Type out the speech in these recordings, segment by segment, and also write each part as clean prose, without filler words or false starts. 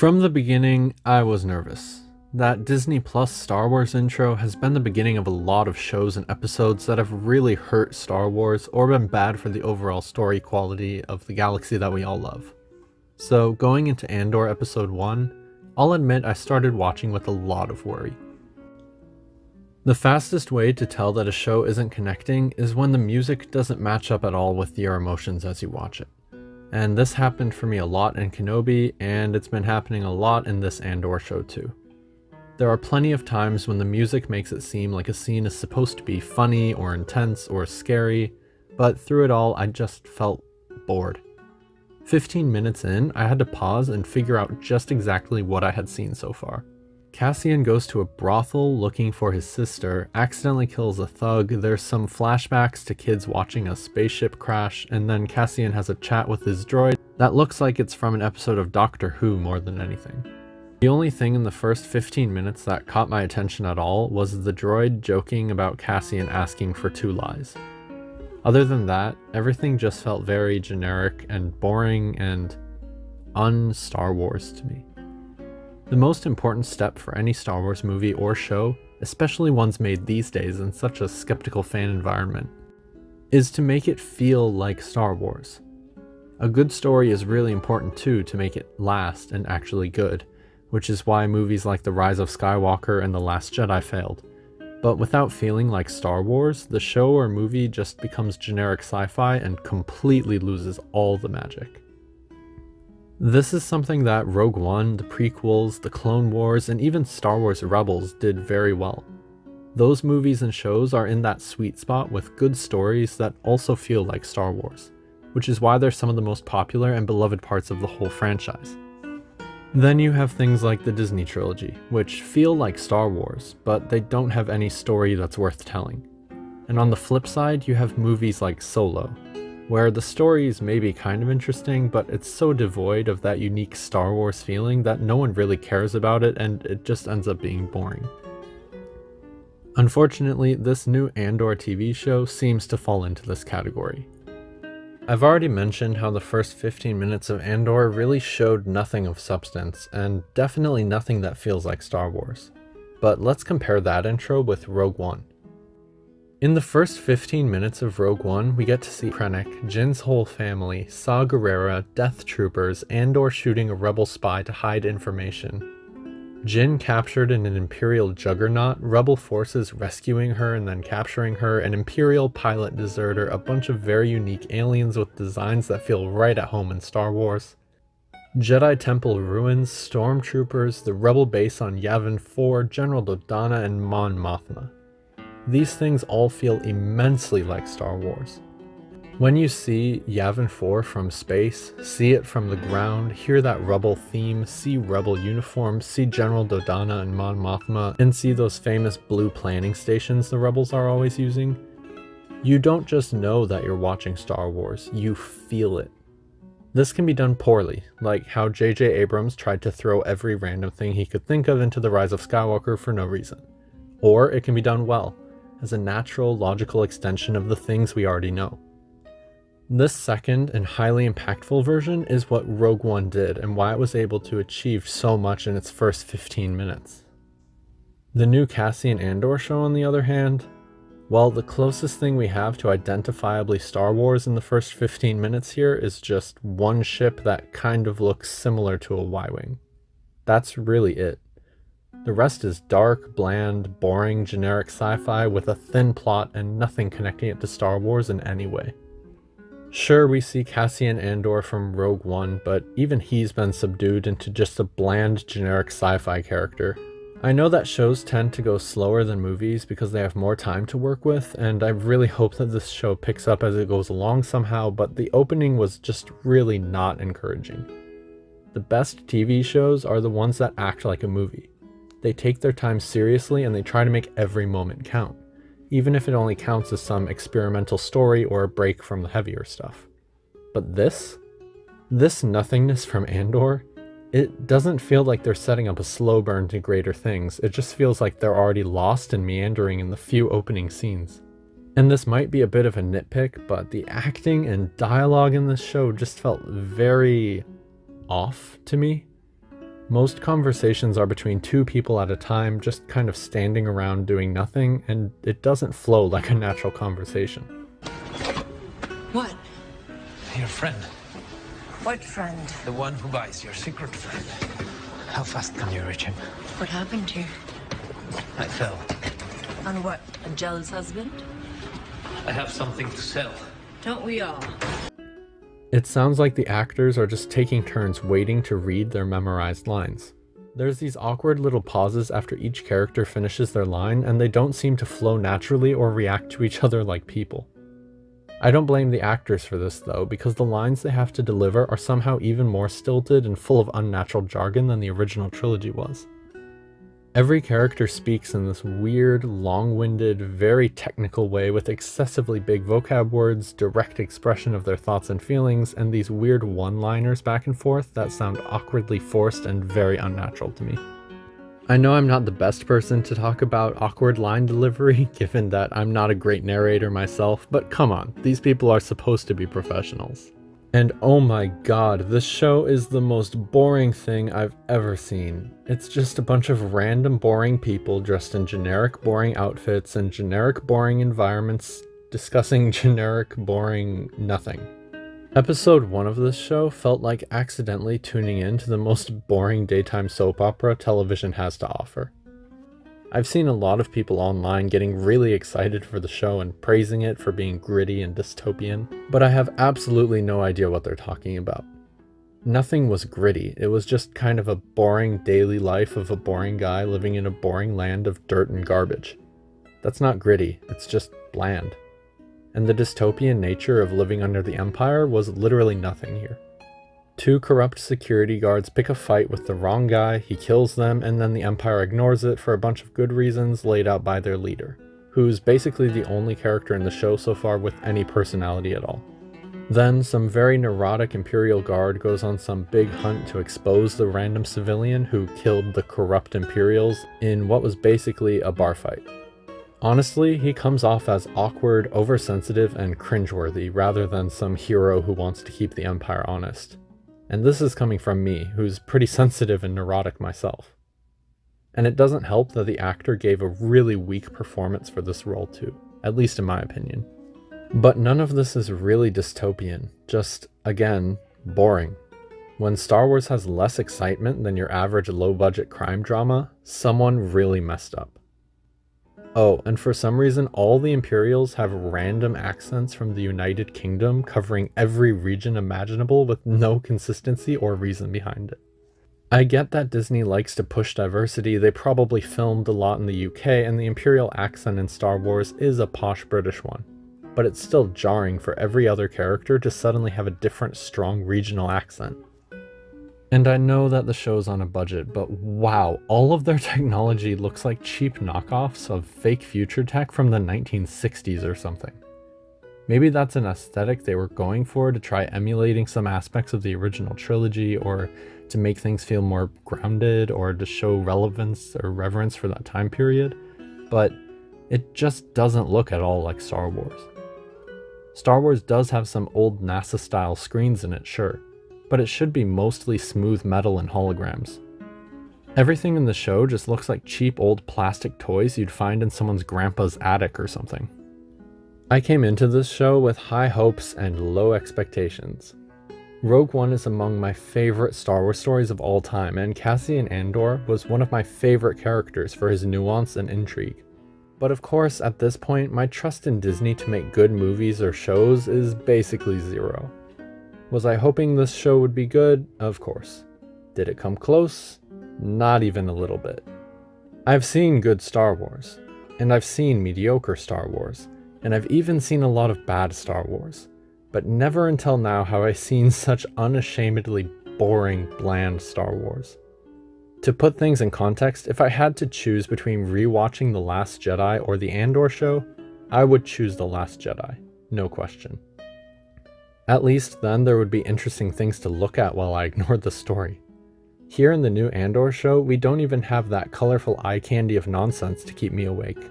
From the beginning, I was nervous. That Disney Plus Star Wars intro has been the beginning of a lot of shows and episodes that have really hurt Star Wars or been bad for the overall story quality of the galaxy that we all love. So going into Andor episode 1, I'll admit I started watching with a lot of worry. The fastest way to tell that a show isn't connecting is when the music doesn't match up at all with your emotions as you watch it. And this happened for me a lot in Kenobi, and it's been happening a lot in this Andor show too. There are plenty of times when the music makes it seem like a scene is supposed to be funny or intense or scary, but through it all I just felt bored. 15 minutes in, I had to pause and figure out just exactly what I had seen so far. Cassian goes to a brothel looking for his sister, accidentally kills a thug, there's some flashbacks to kids watching a spaceship crash, and then Cassian has a chat with his droid that looks like it's from an episode of Doctor Who more than anything. The only thing in the first 15 minutes that caught my attention at all was the droid joking about Cassian asking for 2 lies. Other than that, everything just felt very generic and boring and un-Star Wars to me. The most important step for any Star Wars movie or show, especially ones made these days in such a skeptical fan environment, is to make it feel like Star Wars. A good story is really important too to make it last and actually good, which is why movies like The Rise of Skywalker and The Last Jedi failed. But without feeling like Star Wars, the show or movie just becomes generic sci-fi and completely loses all the magic. This is something that Rogue One, the prequels, the Clone Wars, and even Star Wars Rebels did very well. Those movies and shows are in that sweet spot with good stories that also feel like Star Wars, which is why they're some of the most popular and beloved parts of the whole franchise. Then you have things like the Disney trilogy, which feel like Star Wars, but they don't have any story that's worth telling. And on the flip side, you have movies like Solo, where the stories may be kind of interesting, but it's so devoid of that unique Star Wars feeling that no one really cares about it and it just ends up being boring. Unfortunately, this new Andor TV show seems to fall into this category. I've already mentioned how the first 15 minutes of Andor really showed nothing of substance, and definitely nothing that feels like Star Wars. But let's compare that intro with Rogue One. In the first 15 minutes of Rogue One, we get to see Krennic, Jyn's whole family, Saw Gerrera, Death Troopers, Andor shooting a rebel spy to hide information, Jyn captured in an Imperial juggernaut, rebel forces rescuing her and then capturing her, an Imperial pilot deserter, a bunch of very unique aliens with designs that feel right at home in Star Wars, Jedi Temple ruins, stormtroopers, the rebel base on Yavin 4, General Dodonna, and Mon Mothma. These things all feel immensely like Star Wars. When you see Yavin 4 from space, see it from the ground, hear that rebel theme, see rebel uniforms, see General Dodonna and Mon Mothma, and see those famous blue planning stations the rebels are always using, you don't just know that you're watching Star Wars, you feel it. This can be done poorly, like how J.J. Abrams tried to throw every random thing he could think of into The Rise of Skywalker for no reason. Or it can be done well, as a natural, logical extension of the things we already know. This second and highly impactful version is what Rogue One did and why it was able to achieve so much in its first 15 minutes. The new Cassian Andor show, on the other hand, well, the closest thing we have to identifiably Star Wars in the first 15 minutes here is just one ship that kind of looks similar to a Y-Wing. That's really it. The rest is dark, bland, boring, generic sci-fi with a thin plot and nothing connecting it to Star Wars in any way. Sure, we see Cassian Andor from Rogue One, but even he's been subdued into just a bland, generic sci-fi character. I know that shows tend to go slower than movies because they have more time to work with, and I really hope that this show picks up as it goes along somehow, but the opening was just really not encouraging. The best TV shows are the ones that act like a movie. They take their time seriously and they try to make every moment count, even if it only counts as some experimental story or a break from the heavier stuff. But this nothingness from Andor, it doesn't feel like they're setting up a slow burn to greater things, it just feels like they're already lost and meandering in the few opening scenes. And this might be a bit of a nitpick, but the acting and dialogue in this show just felt very off to me. Most conversations are between two people at a time, just kind of standing around doing nothing, and it doesn't flow like a natural conversation. What? Your friend. What friend? The one who buys your secret friend. How fast can you reach him? What happened to you? I fell. On what? A jealous husband? I have something to sell. Don't we all? It sounds like the actors are just taking turns waiting to read their memorized lines. There's these awkward little pauses after each character finishes their line, and they don't seem to flow naturally or react to each other like people. I don't blame the actors for this though, because the lines they have to deliver are somehow even more stilted and full of unnatural jargon than the original trilogy was. Every character speaks in this weird, long-winded, very technical way with excessively big vocab words, direct expression of their thoughts and feelings, and these weird one-liners back and forth that sound awkwardly forced and very unnatural to me. I know I'm not the best person to talk about awkward line delivery, given that I'm not a great narrator myself, but come on, these people are supposed to be professionals. And oh my god, this show is the most boring thing I've ever seen. It's just a bunch of random boring people dressed in generic boring outfits and generic boring environments discussing generic boring nothing. Episode 1 of this show felt like accidentally tuning in to the most boring daytime soap opera television has to offer. I've seen a lot of people online getting really excited for the show and praising it for being gritty and dystopian, but I have absolutely no idea what they're talking about. Nothing was gritty, it was just kind of a boring daily life of a boring guy living in a boring land of dirt and garbage. That's not gritty, it's just bland. And the dystopian nature of living under the Empire was literally nothing here. Two corrupt security guards pick a fight with the wrong guy, he kills them, and then the Empire ignores it for a bunch of good reasons laid out by their leader, who's basically the only character in the show so far with any personality at all. Then, some very neurotic Imperial guard goes on some big hunt to expose the random civilian who killed the corrupt Imperials in what was basically a bar fight. Honestly, he comes off as awkward, oversensitive, and cringeworthy rather than some hero who wants to keep the Empire honest. And this is coming from me, who's pretty sensitive and neurotic myself. And it doesn't help that the actor gave a really weak performance for this role too, at least in my opinion. But none of this is really dystopian, just, again, boring. When Star Wars has less excitement than your average low-budget crime drama, someone really messed up. Oh, and for some reason, all the Imperials have random accents from the United Kingdom covering every region imaginable with no consistency or reason behind it. I get that Disney likes to push diversity, they probably filmed a lot in the UK, and the Imperial accent in Star Wars is a posh British one. But it's still jarring for every other character to suddenly have a different, strong regional accent. And I know that the show's on a budget, but wow, all of their technology looks like cheap knockoffs of fake future tech from the 1960s or something. Maybe that's an aesthetic they were going for to try emulating some aspects of the original trilogy, or to make things feel more grounded, or to show relevance or reverence for that time period, but it just doesn't look at all like Star Wars. Star Wars does have some old NASA-style screens in it, sure, but it should be mostly smooth metal and holograms. Everything in the show just looks like cheap old plastic toys you'd find in someone's grandpa's attic or something. I came into this show with high hopes and low expectations. Rogue One is among my favorite Star Wars stories of all time, and Cassian Andor was one of my favorite characters for his nuance and intrigue. But of course, at this point, my trust in Disney to make good movies or shows is basically zero. Was I hoping this show would be good? Of course. Did it come close? Not even a little bit. I've seen good Star Wars, and I've seen mediocre Star Wars, and I've even seen a lot of bad Star Wars, but never until now have I seen such unashamedly boring, bland Star Wars. To put things in context, if I had to choose between rewatching The Last Jedi or the Andor show, I would choose The Last Jedi, no question. At least then there would be interesting things to look at while I ignored the story. Here in the new Andor show, we don't even have that colorful eye candy of nonsense to keep me awake.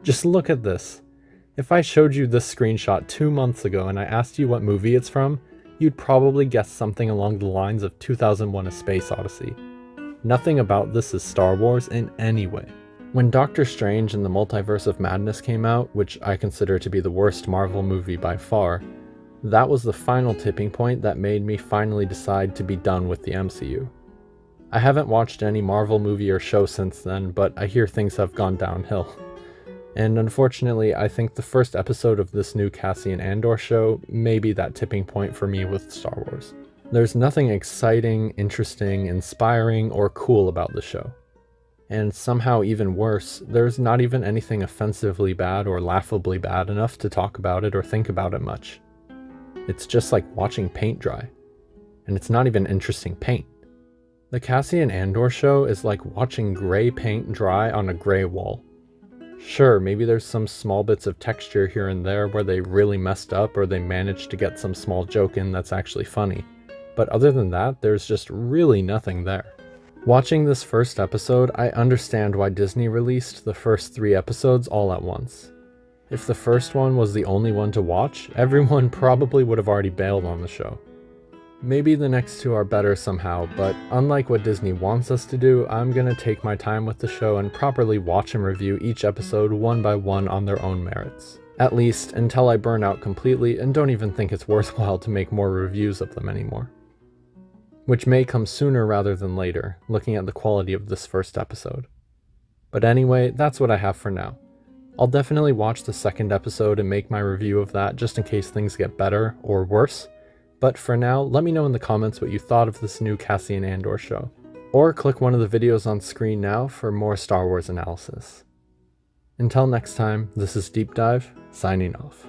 Just look at this. If I showed you this screenshot 2 months ago and I asked you what movie it's from, you'd probably guess something along the lines of 2001: A Space Odyssey. Nothing about this is Star Wars in any way. When Doctor Strange and the Multiverse of Madness came out, which I consider to be the worst Marvel movie by far, that was the final tipping point that made me finally decide to be done with the MCU. I haven't watched any Marvel movie or show since then, but I hear things have gone downhill. And unfortunately, I think the first episode of this new Cassian Andor show may be that tipping point for me with Star Wars. There's nothing exciting, interesting, inspiring, or cool about the show. And somehow even worse, there's not even anything offensively bad or laughably bad enough to talk about it or think about it much. It's just like watching paint dry. And it's not even interesting paint. The Cassian Andor show is like watching gray paint dry on a gray wall. Sure, maybe there's some small bits of texture here and there where they really messed up or they managed to get some small joke in that's actually funny. But other than that, there's just really nothing there. Watching this first episode, I understand why Disney released the first 3 episodes all at once. If the first one was the only one to watch, everyone probably would have already bailed on the show. Maybe the next 2 are better somehow, but unlike what Disney wants us to do, I'm gonna take my time with the show and properly watch and review each episode one by one on their own merits. At least until I burn out completely and don't even think it's worthwhile to make more reviews of them anymore. Which may come sooner rather than later, looking at the quality of this first episode. But anyway, that's what I have for now. I'll definitely watch the second episode and make my review of that just in case things get better or worse. But for now, let me know in the comments what you thought of this new Cassian Andor show. Or click one of the videos on screen now for more Star Wars analysis. Until next time, this is Deep Dive, signing off.